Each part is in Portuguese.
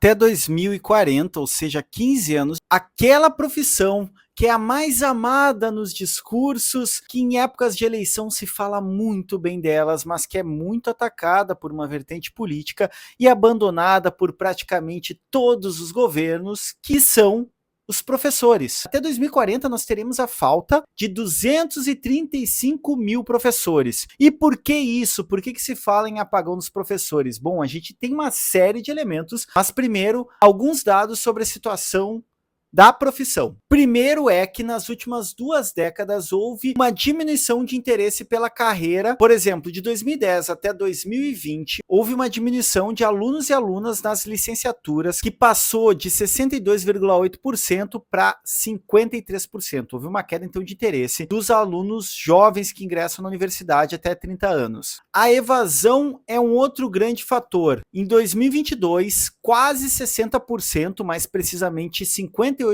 até 2040, ou seja, 15 anos, aquela profissão que é a mais amada nos discursos, que em épocas de eleição se fala muito bem delas, mas que é muito atacada por uma vertente política e abandonada por praticamente todos os governos, que são os professores. Até 2040 nós teremos a falta de 235 mil professores. E por que isso? Por que se fala em apagão dos professores? Bom, a gente tem uma série de elementos, mas primeiro, alguns dados sobre a situação da profissão. Primeiro é que nas últimas 2 décadas houve uma diminuição de interesse pela carreira. Por exemplo, de 2010 até 2020, houve uma diminuição de alunos e alunas nas licenciaturas, que passou de 62,8% para 53%. Houve uma queda, então, de interesse dos alunos jovens que ingressam na universidade até 30 anos. A evasão é um outro grande fator. Em 2022, quase 60%, mais precisamente 58%,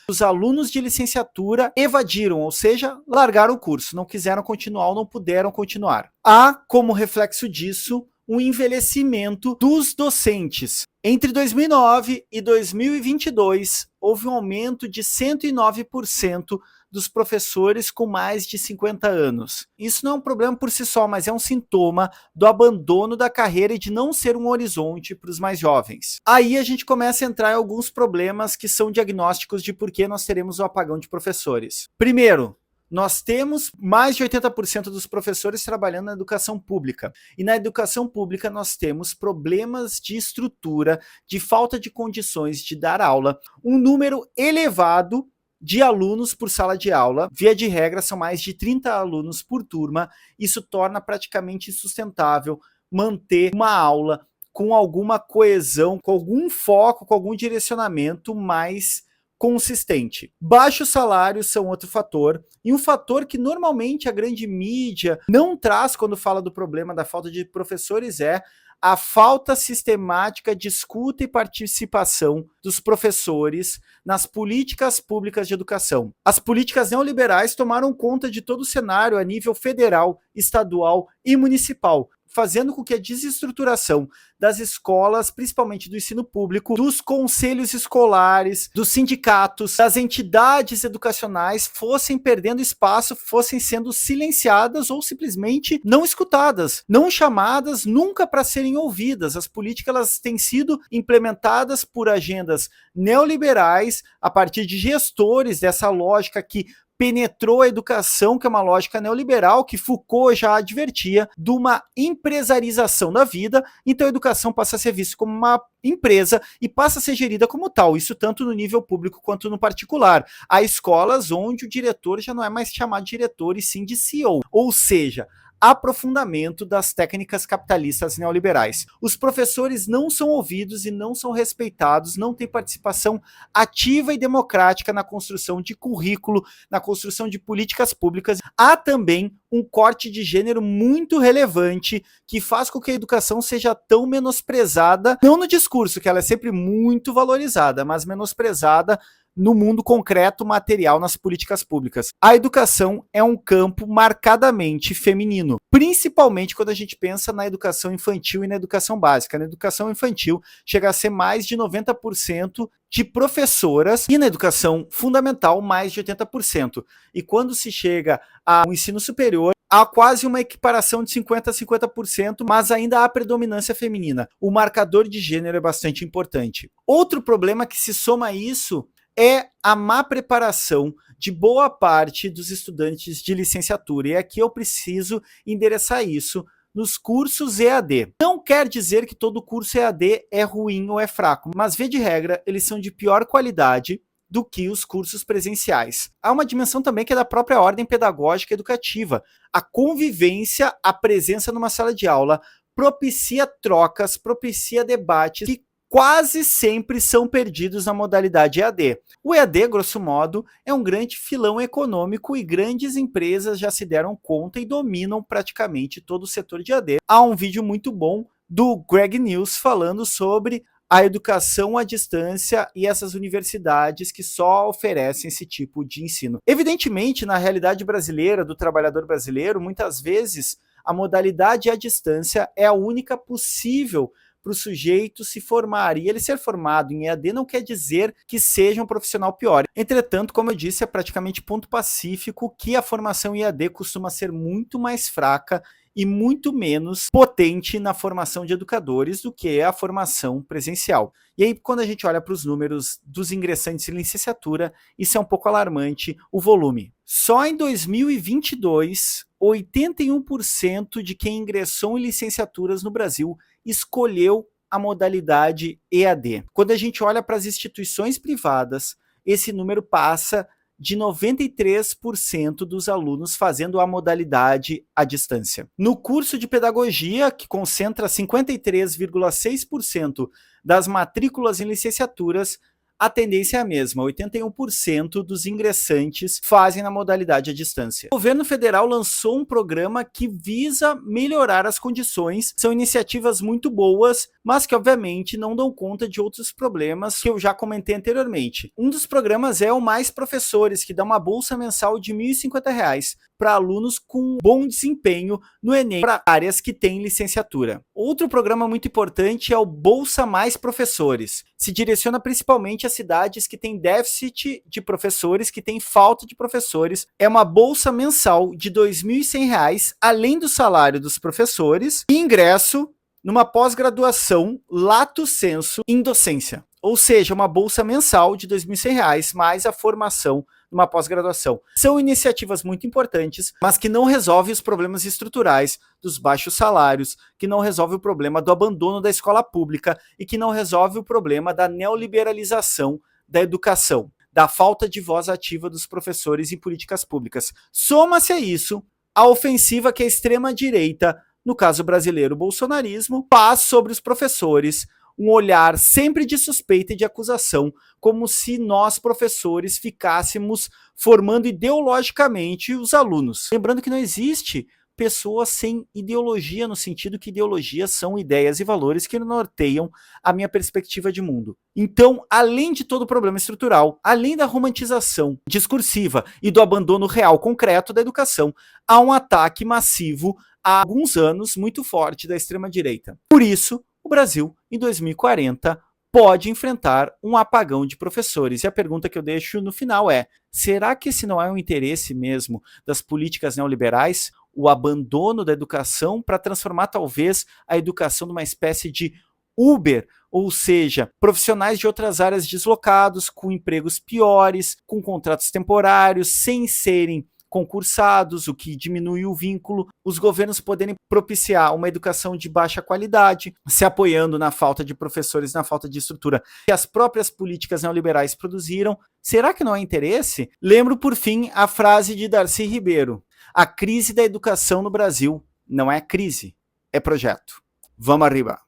dos alunos de licenciatura evadiram, ou seja, largaram o curso, não quiseram continuar ou não puderam continuar. Há, como reflexo disso, um envelhecimento dos docentes. Entre 2009 e 2022, houve um aumento de 109% dos professores com mais de 50 anos. Isso não é um problema por si só, mas é um sintoma do abandono da carreira e de não ser um horizonte para os mais jovens. Aí a gente começa a entrar em alguns problemas que são diagnósticos de por que nós teremos o apagão de professores. Primeiro, nós temos mais de 80% dos professores trabalhando na educação pública. E na educação pública nós temos problemas de estrutura, de falta de condições de dar aula, um número elevado de alunos por sala de aula. Via de regra, são mais de 30 alunos por turma. Isso torna praticamente insustentável manter uma aula com alguma coesão, com algum foco, com algum direcionamento mais consistente. Baixos salários são outro fator, e um fator que normalmente a grande mídia não traz quando fala do problema da falta de professores é a falta sistemática de escuta e participação dos professores nas políticas públicas de educação. As políticas neoliberais tomaram conta de todo o cenário a nível federal, estadual e municipal, fazendo com que a desestruturação das escolas, principalmente do ensino público, dos conselhos escolares, dos sindicatos, das entidades educacionais fossem perdendo espaço, fossem sendo silenciadas ou simplesmente não escutadas, não chamadas nunca para serem ouvidas. As políticas elas têm sido implementadas por agendas neoliberais a partir de gestores dessa lógica que penetrou a educação, que é uma lógica neoliberal, que Foucault já advertia de uma empresarização da vida. Então a educação passa a ser vista como uma empresa e passa a ser gerida como tal, isso tanto no nível público quanto no particular. Há escolas onde o diretor já não é mais chamado de diretor e sim de CEO, ou seja, aprofundamento das técnicas capitalistas neoliberais. Os professores não são ouvidos e não são respeitados, não têm participação ativa e democrática na construção de currículo, na construção de políticas públicas. Há também um corte de gênero muito relevante que faz com que a educação seja tão menosprezada, não no discurso, que ela é sempre muito valorizada, mas menosprezada no mundo concreto, material, nas políticas públicas. A educação é um campo marcadamente feminino, principalmente quando a gente pensa na educação infantil e na educação básica. Na educação infantil chega a ser mais de 90% de professoras e na educação fundamental mais de 80%. E quando se chega ao ensino superior, há quase uma equiparação de 50% a 50%, mas ainda há predominância feminina. O marcador de gênero é bastante importante. Outro problema que se soma a isso é a má preparação de boa parte dos estudantes de licenciatura. E aqui eu preciso endereçar isso nos cursos EAD. Não quer dizer que todo curso EAD é ruim ou é fraco, mas, via de regra, eles são de pior qualidade do que os cursos presenciais. Há uma dimensão também que é da própria ordem pedagógica educativa. A convivência, a presença numa sala de aula propicia trocas, propicia debates que quase sempre são perdidos na modalidade EAD. O EAD, grosso modo, é um grande filão econômico e grandes empresas já se deram conta e dominam praticamente todo o setor de EAD. Há um vídeo muito bom do Greg News falando sobre a educação à distância e essas universidades que só oferecem esse tipo de ensino. Evidentemente, na realidade brasileira, do trabalhador brasileiro, muitas vezes a modalidade à distância é a única possível para o sujeito se formar. E ele ser formado em EAD não quer dizer que seja um profissional pior. Entretanto, como eu disse, é praticamente ponto pacífico que a formação em EAD costuma ser muito mais fraca e muito menos potente na formação de educadores do que a formação presencial. E aí, quando a gente olha para os números dos ingressantes em licenciatura, isso é um pouco alarmante, o volume. Só em 2022, 81% de quem ingressou em licenciaturas no Brasil escolheu a modalidade EAD. Quando a gente olha para as instituições privadas, esse número passa de 93% dos alunos fazendo a modalidade à distância. No curso de pedagogia, que concentra 53,6% das matrículas em licenciaturas, a tendência é a mesma, 81% dos ingressantes fazem na modalidade à distância. O governo federal lançou um programa que visa melhorar as condições. São iniciativas muito boas, mas que obviamente não dão conta de outros problemas que eu já comentei anteriormente. Um dos programas é o Mais Professores, que dá uma bolsa mensal de R$ 1.050 para alunos com bom desempenho no Enem, para áreas que têm licenciatura. Outro programa muito importante é o Bolsa Mais Professores. Se direciona principalmente a cidades que têm déficit de professores, que têm falta de professores. É uma bolsa mensal de R$ 2.100, além do salário dos professores, e ingresso numa pós-graduação lato sensu em docência. Ou seja, uma bolsa mensal de R$ 2.100 mais a formação numa pós-graduação. São iniciativas muito importantes, mas que não resolvem os problemas estruturais dos baixos salários, que não resolve o problema do abandono da escola pública e que não resolve o problema da neoliberalização da educação, da falta de voz ativa dos professores em políticas públicas. Soma-se a isso a ofensiva que a extrema-direita, no caso brasileiro, o bolsonarismo, faz sobre os professores, um olhar sempre de suspeita e de acusação, como se nós, professores, ficássemos formando ideologicamente os alunos. Lembrando que não existe pessoa sem ideologia, no sentido que ideologias são ideias e valores que norteiam a minha perspectiva de mundo. Então, além de todo o problema estrutural, além da romantização discursiva e do abandono real concreto da educação, há um ataque massivo há alguns anos muito forte da extrema-direita. Por isso, o Brasil, em 2040, pode enfrentar um apagão de professores. E a pergunta que eu deixo no final é: será que esse não é um interesse mesmo das políticas neoliberais? O abandono da educação para transformar talvez a educação numa espécie de Uber, ou seja, profissionais de outras áreas deslocados, com empregos piores, com contratos temporários, sem serem concursados, o que diminui o vínculo, os governos poderem propiciar uma educação de baixa qualidade, se apoiando na falta de professores, na falta de estrutura que as próprias políticas neoliberais produziram. Será que não há interesse? Lembro, por fim, a frase de Darcy Ribeiro: a crise da educação no Brasil não é crise, é projeto. Vamos arriba!